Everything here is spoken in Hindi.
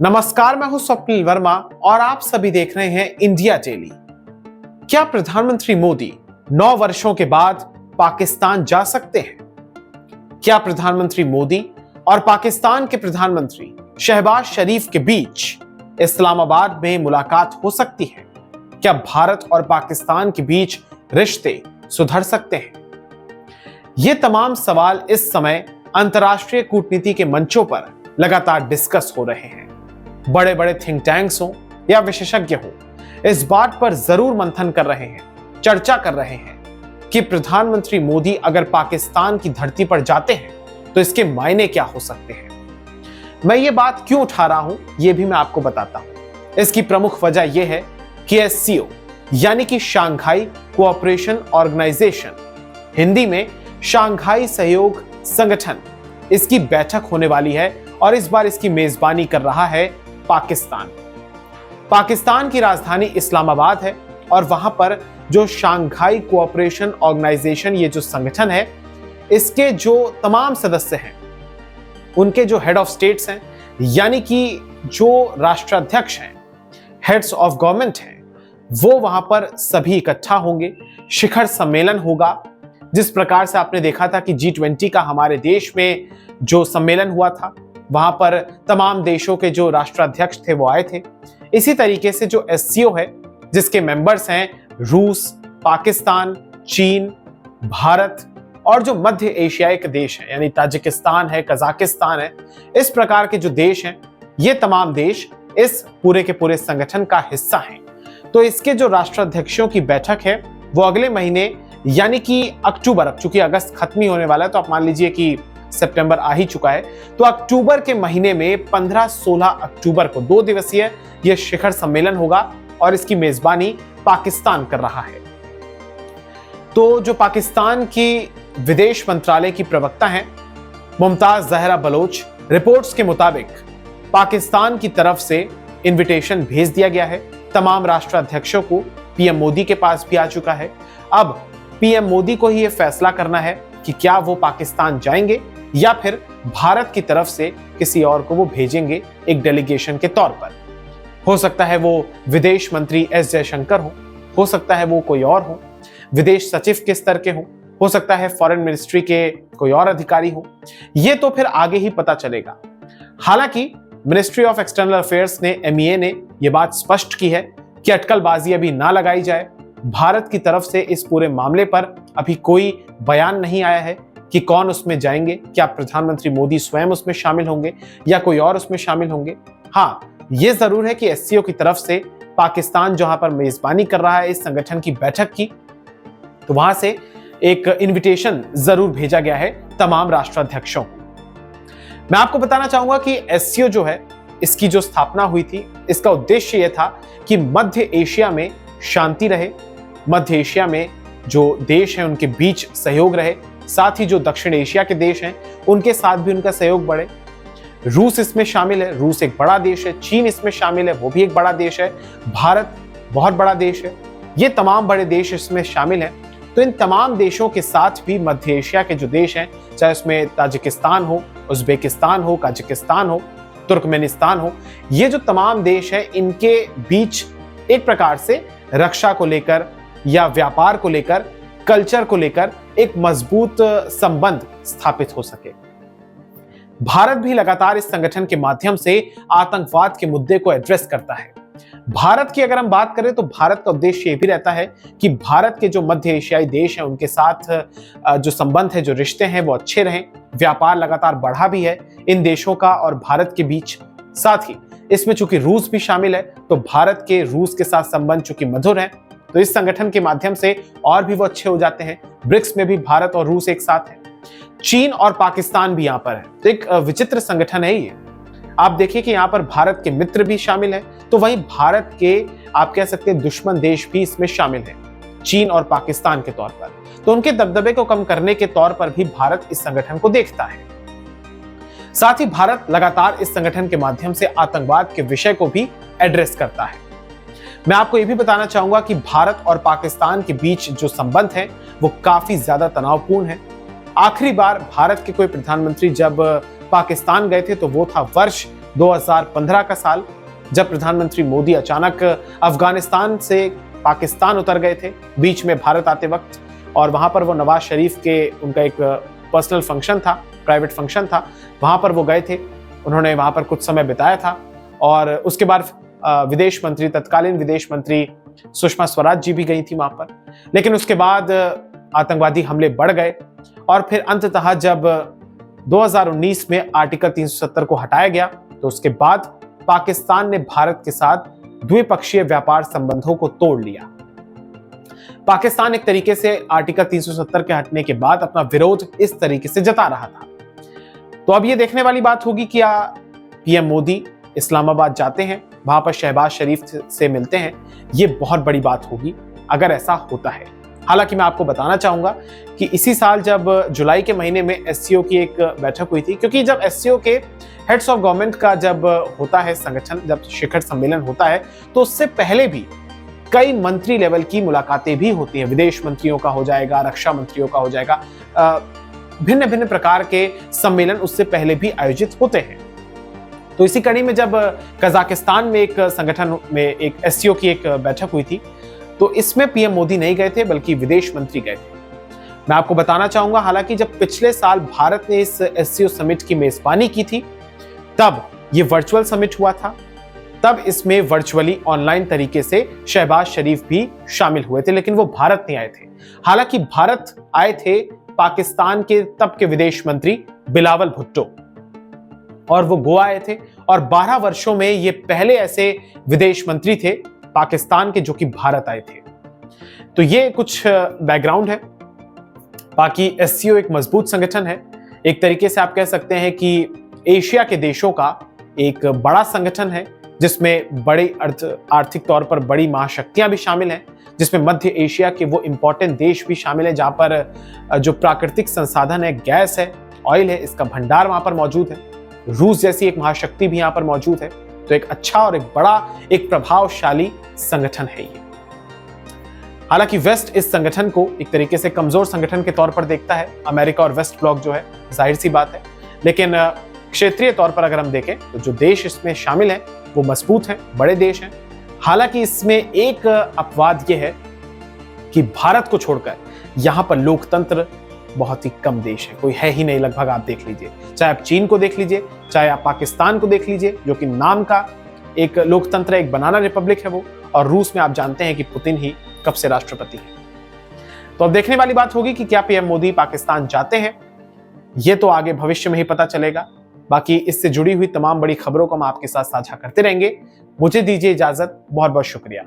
नमस्कार, मैं हूं स्वप्निल वर्मा और आप सभी देख रहे हैं इंडिया डेली। क्या प्रधानमंत्री मोदी 9 वर्षों के बाद पाकिस्तान जा सकते हैं? क्या प्रधानमंत्री मोदी और पाकिस्तान के प्रधानमंत्री शहबाज शरीफ के बीच इस्लामाबाद में मुलाकात हो सकती है? क्या भारत और पाकिस्तान के बीच रिश्ते सुधर सकते हैं? ये तमाम सवाल इस समय अंतर्राष्ट्रीय कूटनीति के मंचों पर लगातार डिस्कस हो रहे हैं। बड़े बड़े थिंक टैंक्स हो या विशेषज्ञ हो, इस बात पर जरूर मंथन कर रहे हैं, चर्चा कर रहे हैं कि प्रधानमंत्री मोदी अगर पाकिस्तान की धरती पर जाते हैं तो इसके मायने क्या हो सकते हैं। मैं ये बात क्यों उठा रहा हूं, ये भी मैं आपको बताता हूं। इसकी प्रमुख वजह यह है कि SCO यानी कि शांघाई कोऑपरेशन ऑर्गेनाइजेशन, हिंदी में शांघाई सहयोग संगठन, इसकी बैठक होने वाली है और इस बार इसकी मेजबानी कर रहा है पाकिस्तान। पाकिस्तान की राजधानी इस्लामाबाद है और वहां पर जो शांघाई कोऑपरेशन ऑर्गेनाइजेशन, ये जो संगठन है, इसके जो तमाम सदस्य हैं, उनके जो हेड ऑफ स्टेट्स हैं, यानी कि जो राष्ट्राध्यक्ष हैं, हेड्स ऑफ गवर्नमेंट हैं, वो वहां पर सभी इकट्ठा होंगे। शिखर सम्मेलन होगा। जिस प्रकार से आपने देखा था कि G20 का हमारे देश में जो सम्मेलन हुआ था, वहां पर तमाम देशों के जो राष्ट्राध्यक्ष थे वो आए थे। इसी तरीके से जो SCO है, जिसके मेंबर्स हैं रूस, पाकिस्तान, चीन, भारत और जो मध्य एशियाई के देश हैं, यानी ताजिकिस्तान है, कजाकिस्तान है, इस प्रकार के जो देश हैं, ये तमाम देश इस पूरे के पूरे संगठन का हिस्सा हैं। तो इसके जो राष्ट्राध्यक्षों की बैठक है वो अगले महीने यानी कि अक्टूबर, अब चूंकि अगस्त खत्म ही होने वाला है तो आप मान लीजिए कि सितंबर आ ही चुका है, तो अक्टूबर के महीने में 15-16 अक्टूबर को 2 दिवसीय यह शिखर सम्मेलन होगा और इसकी मेजबानी पाकिस्तान कर रहा है। तो जो पाकिस्तान की विदेश मंत्रालय की प्रवक्ता हैं मुमताज जहरा बलोच, रिपोर्ट्स के मुताबिक पाकिस्तान की तरफ से इनविटेशन भेज दिया गया है तमाम राष्ट्राध्यक्षों को। PM मोदी के पास भी आ चुका है। अब PM मोदी को ही यह फैसला करना है कि क्या वो पाकिस्तान जाएंगे या फिर भारत की तरफ से किसी और को वो भेजेंगे एक डेलीगेशन के तौर पर। हो सकता है वो विदेश मंत्री S जयशंकर हो सकता है वो कोई और हो, विदेश सचिव के स्तर के हो सकता है फॉरेन मिनिस्ट्री के कोई और अधिकारी हो, ये तो फिर आगे ही पता चलेगा। हालांकि मिनिस्ट्री ऑफ एक्सटर्नल अफेयर्स ने, MEA ने यह बात स्पष्ट की है कि अटकलबाजी अभी ना लगाई जाए। भारत की तरफ से इस पूरे मामले पर अभी कोई बयान नहीं आया है कि कौन उसमें जाएंगे, क्या प्रधानमंत्री मोदी स्वयं उसमें शामिल होंगे या कोई और उसमें शामिल होंगे। हाँ, यह जरूर है कि SCO की तरफ से पाकिस्तान जहां पर मेजबानी कर रहा है इस संगठन की बैठक की, तो वहां से एक इनविटेशन जरूर भेजा गया है तमाम राष्ट्राध्यक्षों को। मैं आपको बताना चाहूंगा कि SCO जो है, इसकी जो स्थापना हुई थी, इसका उद्देश्य यह था कि मध्य एशिया में शांति रहे, मध्य एशिया में जो देश हैं उनके बीच सहयोग रहे, साथ ही जो दक्षिण एशिया के देश हैं उनके साथ भी उनका सहयोग बढ़े। रूस इसमें शामिल है, रूस एक बड़ा देश है, चीन इसमें शामिल है, वो भी एक बड़ा देश है, भारत बहुत बड़ा देश है, ये तमाम बड़े देश इसमें शामिल हैं। तो इन तमाम देशों के साथ भी मध्य एशिया के जो देश हैं, चाहे उसमें ताजिकिस्तान हो, उज्बेकिस्तान हो, काजाकिस्तान हो, तुर्कमेनिस्तान हो, ये जो तमाम देश हैं, इनके बीच एक प्रकार से रक्षा को लेकर या व्यापार को लेकर, कल्चर को लेकर एक मजबूत संबंध स्थापित हो सके। भारत भी लगातार इस संगठन के माध्यम से आतंकवाद के मुद्दे को एड्रेस करता है। भारत की अगर हम बात करें तो भारत का उद्देश्य यह भी रहता है कि भारत के जो मध्य एशियाई देश हैं उनके साथ जो संबंध है, जो रिश्ते हैं, वो अच्छे रहें। व्यापार लगातार बढ़ा भी है इन देशों का और भारत के बीच। साथ ही इसमें चूंकि रूस भी शामिल है, तो भारत के रूस के साथ संबंध चूंकि मधुर है, तो इस संगठन के माध्यम से और भी वो अच्छे हो जाते हैं। ब्रिक्स में भी भारत और रूस एक साथ है, चीन और पाकिस्तान भी यहां पर है। तो एक विचित्र संगठन है ये। आप देखिए कि यहां पर भारत के मित्र भी शामिल है, तो वहीं भारत के आप कह सकते हैं दुश्मन देश भी इसमें शामिल है, चीन और पाकिस्तान के तौर पर। तो उनके दबदबे को कम करने के तौर पर भी भारत इस संगठन को देखता है। साथ ही भारत लगातार इस संगठन के माध्यम से आतंकवाद के विषय को भी एड्रेस करता है। मैं आपको यह भी बताना चाहूंगा कि भारत और पाकिस्तान के बीच जो संबंध है वो काफी ज्यादा तनावपूर्ण है। आखिरी बार भारत के कोई प्रधानमंत्री जब पाकिस्तान गए थे तो वो था वर्ष 2015 का साल, जब प्रधानमंत्री मोदी अचानक अफगानिस्तान से पाकिस्तान उतर गए थे बीच में भारत आते वक्त, और वहां पर वो नवाज शरीफ के उनका एक पर्सनल फंक्शन था, प्राइवेट फंक्शन था, वहां पर वो गए थे। उन्होंने वहां पर कुछ समय बिताया था और उसके बाद विदेश मंत्री, तत्कालीन विदेश मंत्री सुषमा स्वराज जी भी गई थी वहां पर। लेकिन उसके बाद आतंकवादी हमले बढ़ गए और फिर अंततः जब 2019 में आर्टिकल 370 को हटाया गया तो उसके बाद पाकिस्तान ने भारत के साथ द्विपक्षीय व्यापार संबंधों को तोड़ लिया। पाकिस्तान एक तरीके से आर्टिकल 370 के हटने के बाद अपना विरोध इस तरीके से जता रहा था। तो अब ये देखने वाली बात होगी कि क्या पीएम मोदी इस्लामाबाद जाते हैं, वहां पर शहबाज शरीफ से मिलते हैं। ये बहुत बड़ी बात होगी अगर ऐसा होता है। हालांकि मैं आपको बताना चाहूंगा कि इसी साल जब जुलाई के महीने में एससीओ की एक बैठक हुई थी, क्योंकि जब एससीओ के हेड्स ऑफ गवर्नमेंट का जब होता है संगठन, जब शिखर सम्मेलन होता है, तो उससे पहले भी कई मंत्री लेवल की मुलाकातें भी होती हैं। विदेश मंत्रियों का हो जाएगा, रक्षा मंत्रियों का हो जाएगा, भिन्न भिन्न प्रकार के सम्मेलन उससे पहले भी आयोजित होते हैं। तो इसी कड़ी में जब कजाकिस्तान में एक संगठन में एक एससीओ की एक बैठक हुई थी, तो इसमें पीएम मोदी नहीं गए थे बल्कि विदेश मंत्री गए थे। मैं आपको बताना चाहूंगा, हालांकि जब पिछले साल भारत ने इस एससीओ समिट की मेजबानी की थी, तब ये वर्चुअल समिट हुआ था। तब इसमें वर्चुअली ऑनलाइन तरीके से शहबाज शरीफ भी शामिल हुए थे, लेकिन वो भारत नहीं आए थे। हालांकि भारत आए थे पाकिस्तान के तब के विदेश मंत्री बिलावल भुट्टो, और वो गोवा आए थे, और 12 वर्षों में ये पहले ऐसे विदेश मंत्री थे पाकिस्तान के जो कि भारत आए थे। तो ये कुछ बैकग्राउंड है। बाकी एससीओ एक मजबूत संगठन है, एक तरीके से आप कह सकते हैं कि एशिया के देशों का एक बड़ा संगठन है, जिसमें बड़ी आर्थिक तौर पर बड़ी महाशक्तियां भी शामिल हैं, जिसमें मध्य एशिया के वो इंपॉर्टेंट देश भी शामिल हैं जहां पर जो प्राकृतिक संसाधन है, गैस है, ऑयल है, इसका भंडार वहां पर मौजूद है। रूस जैसी एक महाशक्ति भी यहाँ पर मौजूद है। तो एक अच्छा और एक बड़ा, एक प्रभावशाली संगठन है ये। हालांकि वेस्ट इस संगठन को एक तरीके से कमजोर संगठन के तौर पर देखता है, अमेरिका और वेस्ट ब्लॉक जो है, जाहिर सी बात है। लेकिन क्षेत्रीय तौर पर अगर हम देखें तो जो देश इसमें शामिल हैं वो मजबूत हैं, बड़े देश हैं। हालांकि इसमें एक अपवाद ये है कि भारत को छोड़कर यहाँ पर लोकतंत्र बहुत ही कम देश है, कोई है ही नहीं लगभग। आप देख लीजिए, चाहे आप चीन को देख लीजिए, चाहे आप पाकिस्तान को देख लीजिए, जो कि नाम का एक लोकतंत्र, एक बनाना रिपब्लिक है वो, और रूस में आप जानते हैं कि पुतिन ही कब से राष्ट्रपति है। तो अब देखने वाली बात होगी कि क्या पीएम मोदी पाकिस्तान जाते हैं, ये तो आगे भविष्य में ही पता चलेगा। बाकी इससे जुड़ी हुई तमाम बड़ी खबरों को हम आपके साथ साझा करते रहेंगे। मुझे दीजिए इजाजत, बहुत बहुत शुक्रिया।